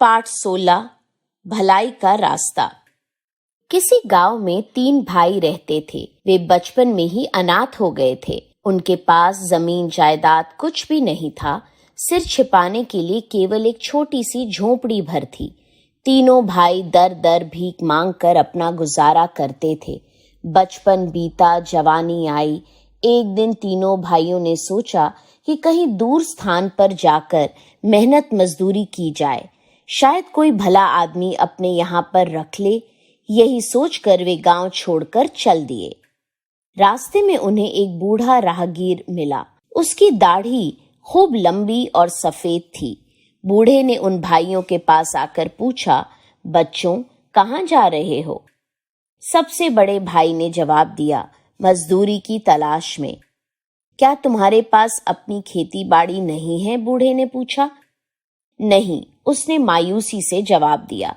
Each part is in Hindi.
पाठ 16 भलाई का रास्ता। किसी गांव में 3 भाई रहते थे। वे बचपन में ही अनाथ हो गए थे। उनके पास जमीन जायदाद कुछ भी नहीं था। सिर छिपाने के लिए केवल एक छोटी सी झोपड़ी भर थी। तीनों भाई दर दर भीख मांग कर अपना गुजारा करते थे। बचपन बीता, जवानी आई। एक दिन तीनों भाइयों ने सोचा कि कहीं दूर स्थान पर जाकर मेहनत मजदूरी की जाए। शायद कोई भला आदमी अपने यहाँ पर रख ले। यही सोचकर वे गांव छोड़कर चल दिए। रास्ते में उन्हें एक बूढ़ा राहगीर मिला। उसकी दाढ़ी खूब लंबी और सफेद थी। बूढ़े ने उन भाइयों के पास आकर पूछा, बच्चों, कहाँ जा रहे हो? सबसे बड़े भाई ने जवाब दिया, मजदूरी की तलाश में। क्या तुम्हारे पास अपनी खेती बाड़ी नहीं है? बूढ़े ने पूछा। नहीं, उसने मायूसी से जवाब दिया।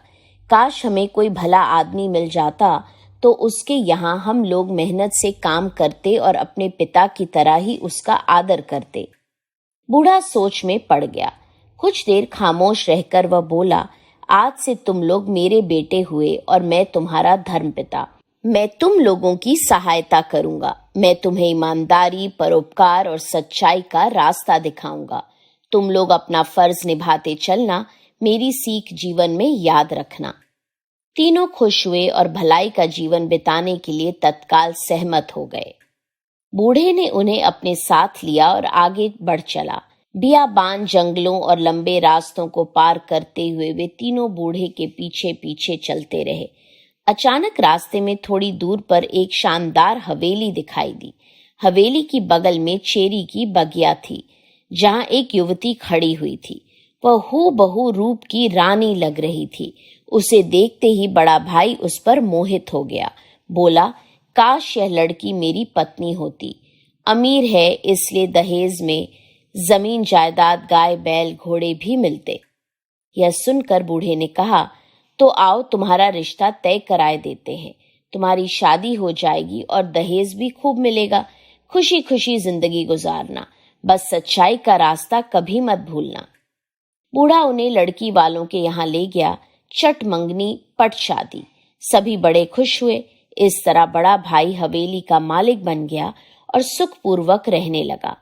काश हमें कोई भला आदमी मिल जाता तो उसके यहाँ हम लोग मेहनत से काम करते और अपने पिता की तरह ही उसका आदर करते। बूढ़ा सोच में पड़ गया। कुछ देर खामोश रहकर वह बोला, आज से तुम लोग मेरे बेटे हुए और मैं तुम्हारा धर्मपिता। मैं तुम लोगों की सहायता करूंगा। मैं तुम्हें ईमानदारी, परोपकार और सच्चाई का रास्ता दिखाऊंगा। तुम लोग अपना फर्ज निभाते चलना, मेरी सीख जीवन में याद रखना। तीनों खुश हुए और भलाई का जीवन बिताने के लिए तत्काल सहमत हो गए। बूढ़े ने उन्हें अपने साथ लिया और आगे बढ़ चला। बियाबान, जंगलों और लंबे रास्तों को पार करते हुए वे तीनों बूढ़े के पीछे पीछे चलते रहे। अचानक रास्ते में थोड़ी दूर पर एक शानदार हवेली दिखाई दी। हवेली की बगल में चेरी की बगिया थी, जहां एक युवती खड़ी हुई थी। वह हूबहू रूप की रानी लग रही थी। उसे देखते ही बड़ा भाई उस पर मोहित हो गया। बोला, काश यह लड़की मेरी पत्नी होती। अमीर है, इसलिए दहेज में जमीन जायदाद, गाय बैल, घोड़े भी मिलते। यह सुनकर बूढ़े ने कहा, तो आओ तुम्हारा रिश्ता तय कराए देते हैं। तुम्हारी शादी हो जाएगी और दहेज भी खूब मिलेगा। खुशी खुशी जिंदगी गुजारना। बस सच्चाई का रास्ता कभी मत भूलना। बूढ़ा उन्हें लड़की वालों के यहाँ ले गया। चट मंगनी पट शादी। सभी बड़े खुश हुए। इस तरह बड़ा भाई हवेली का मालिक बन गया और सुखपूर्वक रहने लगा।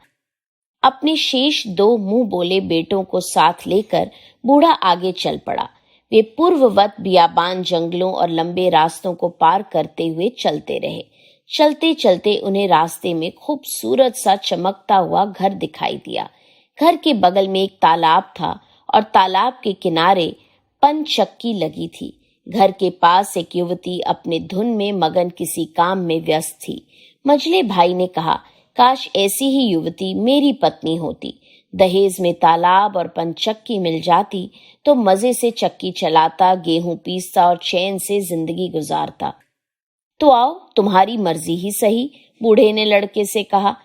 अपने शेष 2 मुंह बोले बेटों को साथ लेकर बूढ़ा आगे चल पड़ा। वे पूर्ववत बियाबान, जंगलों और लंबे रास्तों को पार करते हुए चलते रहे। चलते चलते उन्हें रास्ते में खूबसूरत सा चमकता हुआ घर दिखाई दिया। घर के बगल में एक तालाब था और तालाब के किनारे पनचक्की लगी थी। घर के पास एक युवती अपने धुन में मगन किसी काम में व्यस्त थी। मझले भाई ने कहा, काश ऐसी ही युवती मेरी पत्नी होती। दहेज में तालाब और पनचक्की मिल जाती तो मजे से चक्की चलाता, गेहूं पीसता और चैन से जिंदगी गुजारता। तो आओ, तुम्हारी मर्जी ही सही, बूढ़े ने लड़के से कहा।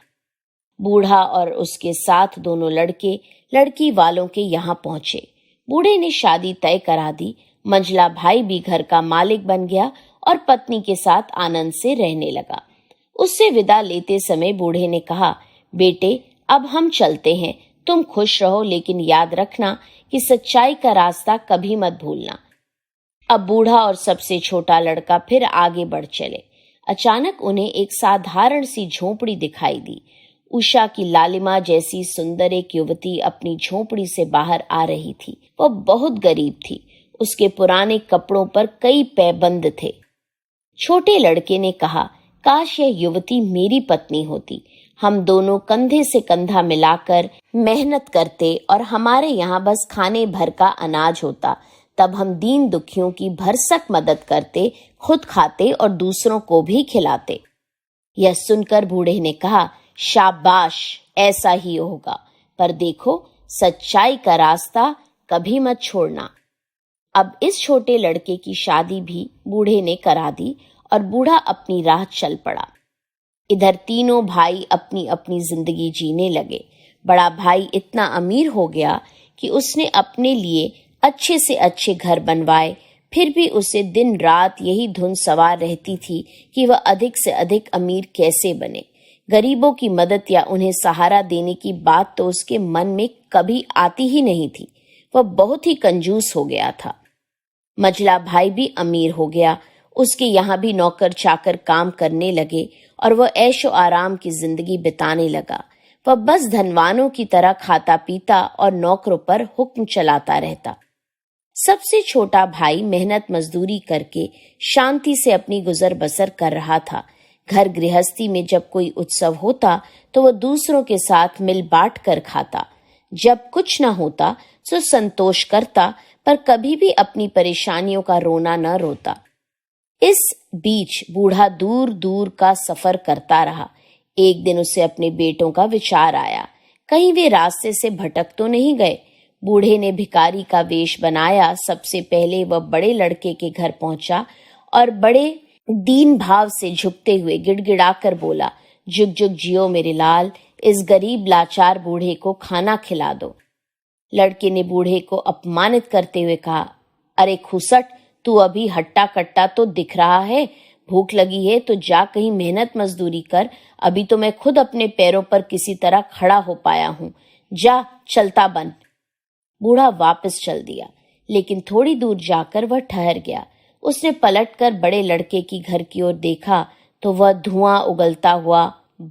बूढ़ा और उसके साथ दोनों लड़के लड़की वालों के यहाँ पहुंचे। बूढ़े ने शादी तय करा दी। मंझला भाई भी घर का मालिक बन गया और पत्नी के साथ आनंद से रहने लगा। उससे विदा लेते समय बूढ़े ने कहा, बेटे, अब हम चलते हैं। तुम खुश रहो, लेकिन याद रखना कि सच्चाई का रास्ता कभी मत भूलना। अब बूढ़ा और सबसे छोटा लड़का फिर आगे बढ़ चले। अचानक उन्हें एक साधारण सी झोपड़ी दिखाई दी। उषा की लालिमा जैसी सुंदर एक युवती अपनी झोपड़ी से बाहर आ रही थी। वह बहुत गरीब थी। उसके पुराने कपड़ों पर कई पैबंद थे। छोटे लड़के ने कहा, काश यह युवती मेरी पत्नी होती। हम दोनों कंधे से कंधा मिलाकर मेहनत करते और हमारे यहाँ बस खाने भर का अनाज होता। तब हम दीन दुखियों की भरसक मदद करते, खुद खाते और दूसरों को भी खिलाते। यह सुनकर बूढ़े ने कहा, शाबाश, ऐसा ही होगा। पर देखो, सच्चाई का रास्ता कभी मत छोड़ना। अब इस छोटे लड़के की शादी भी बूढ़े ने करा दी और बूढ़ा अपनी राह चल पड़ा। इधर तीनों भाई अपनी अपनी जिंदगी जीने लगे। बड़ा भाई इतना अमीर हो गया कि उसने अपने लिए अच्छे से अच्छे घर बनवाए। फिर भी उसे दिन रात यही धुन सवार रहती थी कि वह अधिक से अधिक अमीर कैसे बने। गरीबों की मदद या उन्हें सहारा देने की बात तो उसके मन में कभी आती ही नहीं थी। वह बहुत ही कंजूस हो गया था। मझला भाई भी अमीर हो गया। उसके यहाँ भी नौकर चाकर काम करने लगे और वह ऐशो आराम की जिंदगी बिताने लगा। वह बस धनवानों की तरह खाता पीता और नौकरों पर हुक्म चलाता रहता। सबसे छोटा भाई मेहनत मजदूरी करके शांति से अपनी गुजर बसर कर रहा था। घर गृहस्थी में जब कोई उत्सव होता तो वह दूसरों के साथ मिल बांट कर खाता। जब कुछ न होता तो संतोष करता, पर कभी भी अपनी परेशानियों का रोना न रोता। इस बीच बूढ़ा दूर दूर का सफर करता रहा। एक दिन उसे अपने बेटों का विचार आया, कहीं वे रास्ते से भटक तो नहीं गए। बूढ़े ने भिखारी का वेश बनाया। सबसे पहले वह बड़े लड़के के घर पहुंचा और बड़े दीन भाव से झुकते हुए गिड़गिड़ाकर बोला, जुग जुग जियो मेरे लाल, इस गरीब लाचार बूढ़े को खाना खिला दो। लड़के ने बूढ़े को अपमानित करते हुए कहा, अरे खुसट, तू अभी हट्टा कट्टा तो दिख रहा है। भूख लगी है तो जा कहीं मेहनत मजदूरी कर। अभी तो मैं खुद अपने पैरों पर किसी तरह खड़ा हो पाया हूं। जा, चलता बन। बूढ़ा वापस चल दिया, लेकिन थोड़ी दूर जाकर वह ठहर गया। उसने पलटकर बड़े लड़के की घर की ओर देखा तो वह धुआं उगलता हुआ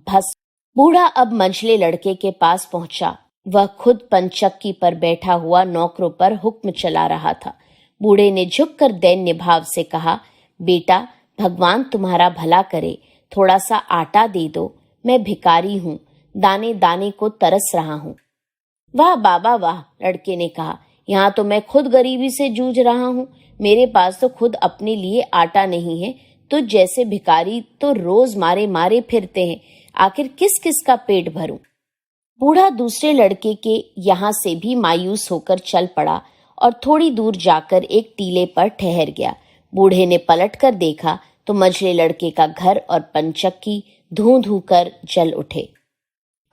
भस्म। बूढ़ा अब मंझले लड़के के पास पहुंचा। वह खुद पंचक्की पर बैठा हुआ नौकरों पर हुक्म चला रहा था। बूढ़े ने झुककर दैन्य भाव से कहा, बेटा, भगवान तुम्हारा भला करे, थोड़ा सा आटा दे दो। मैं भिखारी हूँ, दाने दाने को तरस रहा हूँ। वाह बाबा वाह, लड़के ने कहा, यहाँ तो मैं खुद गरीबी से जूझ रहा हूँ। मेरे पास तो खुद अपने लिए आटा नहीं है। तो जैसे भिखारी तो रोज मारे मारे फिरते हैं। आखिर किस किस का पेट भरूं। बूढ़ा दूसरे लड़के के यहाँ से भी मायूस होकर चल पड़ा और थोड़ी दूर जाकर एक टीले पर ठहर गया। बूढ़े ने पलट कर देखा तो मझले लड़के का घर और पंचक्की धू धू कर जल उठे।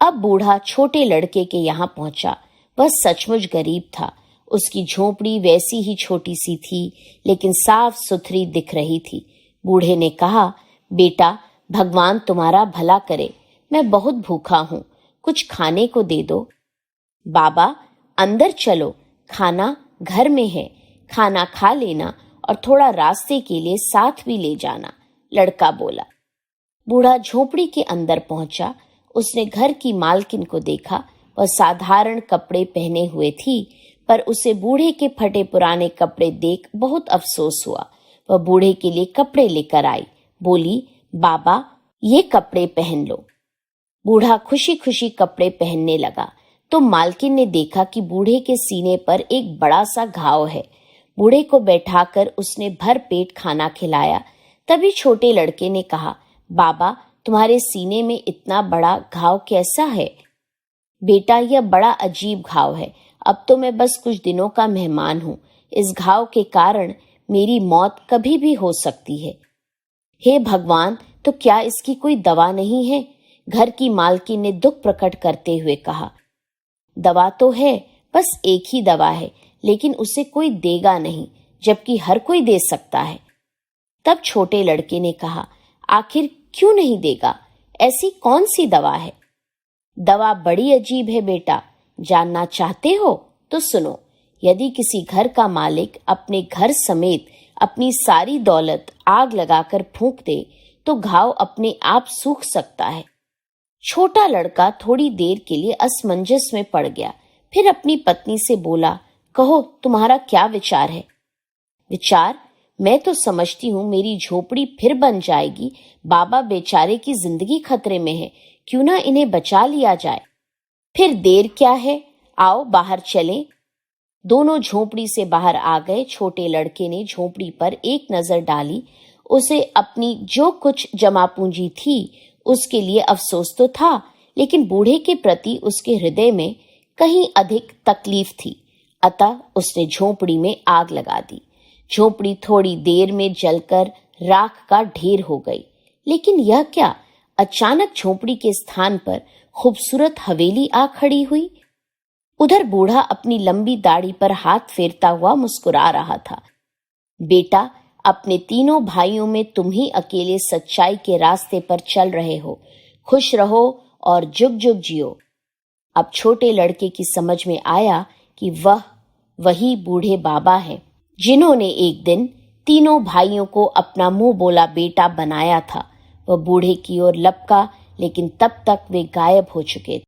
अब बूढ़ा छोटे लड़के के यहाँ पहुंचा। वह सचमुच गरीब था। उसकी झोपड़ी वैसी ही छोटी सी थी, लेकिन साफ सुथरी दिख रही थी। बूढ़े ने कहा, बेटा, भगवान तुम्हारा भला करे, मैं बहुत भूखा हूँ, कुछ खाने को दे दो। बाबा, अंदर चलो, खाना घर में है। खाना खा लेना और थोड़ा रास्ते के लिए साथ भी ले जाना, लड़का बोला। बूढ़ा झोपड़ी के अंदर पहुंचा। उसने घर की मालकिन को देखा। वह साधारण कपड़े पहने हुए थी, पर उसे बूढ़े के फटे पुराने कपड़े देख बहुत अफसोस हुआ। वह बूढ़े के लिए कपड़े लेकर आई। बोली, बाबा, ये कपड़े पहन लो। बूढ़ा खुशी खुशी कपड़े पहनने लगा तो मालकिन ने देखा कि बूढ़े के सीने पर एक बड़ा सा घाव है। बूढ़े को बैठाकर उसने भर पेट खाना खिलाया। तभी छोटे लड़के ने कहा, बाबा, तुम्हारे सीने में इतना बड़ा घाव कैसा है? बेटा, यह बड़ा अजीब घाव है। अब तो मैं बस कुछ दिनों का मेहमान हूँ। इस घाव के कारण मेरी मौत कभी भी हो सकती है। हे भगवान, तो क्या इसकी कोई दवा नहीं है? घर की मालकिन ने दुख प्रकट करते हुए कहा। दवा तो है, बस एक ही दवा है, लेकिन उसे कोई देगा नहीं, जबकि हर कोई दे सकता है। तब छोटे लड़के ने कहा, आखिर क्यों नहीं देगा? ऐसी कौन सी दवा है? दवा बड़ी अजीब है बेटा, जानना चाहते हो तो सुनो। यदि किसी घर का मालिक अपने घर समेत अपनी सारी दौलत आग लगाकर फूंक दे तो घाव अपने आप सूख सकता है। छोटा लड़का थोड़ी देर के लिए असमंजस में पड़ गया। फिर अपनी पत्नी से बोला, कहो, तुम्हारा क्या विचार है? विचार? मैं तो समझती हूँ मेरी झोपड़ी फिर बन जाएगी। बाबा बेचारे की जिंदगी खतरे में है, क्यों ना इन्हें बचा लिया जाए। फिर देर क्या है, आओ बाहर चलें। दोनों झोपड़ी से बाहर आ गए। छोटे लड़के ने झोपड़ी पर एक नजर डाली। उसे अपनी जो कुछ जमा पूंजी थी उसके लिए अफसोस तो था, लेकिन बूढ़े के प्रति उसके हृदय में कहीं अधिक तकलीफ थी। अतः उसने झोपड़ी में आग लगा दी। झोपड़ी थोड़ी देर में जलकर राख का ढेर हो गई। लेकिन यह क्या, अचानक झोपड़ी के स्थान पर खूबसूरत हवेली आ खड़ी हुई। उधर बूढ़ा अपनी लंबी दाढ़ी पर हाथ फेरता हुआ मुस्कुरा रहा था। बेटा, अपने तीनों भाइयों में तुम ही अकेले सच्चाई के रास्ते पर चल रहे हो। खुश रहो और जुग जुग जियो। अब छोटे लड़के की समझ में आया कि वह वही बूढ़े बाबा हैं, जिन्होंने एक दिन तीनों भाइयों को अपना मुंह बोला बेटा बनाया था। वह बूढ़े की ओर लपका, लेकिन तब तक वे गायब हो चुके थे।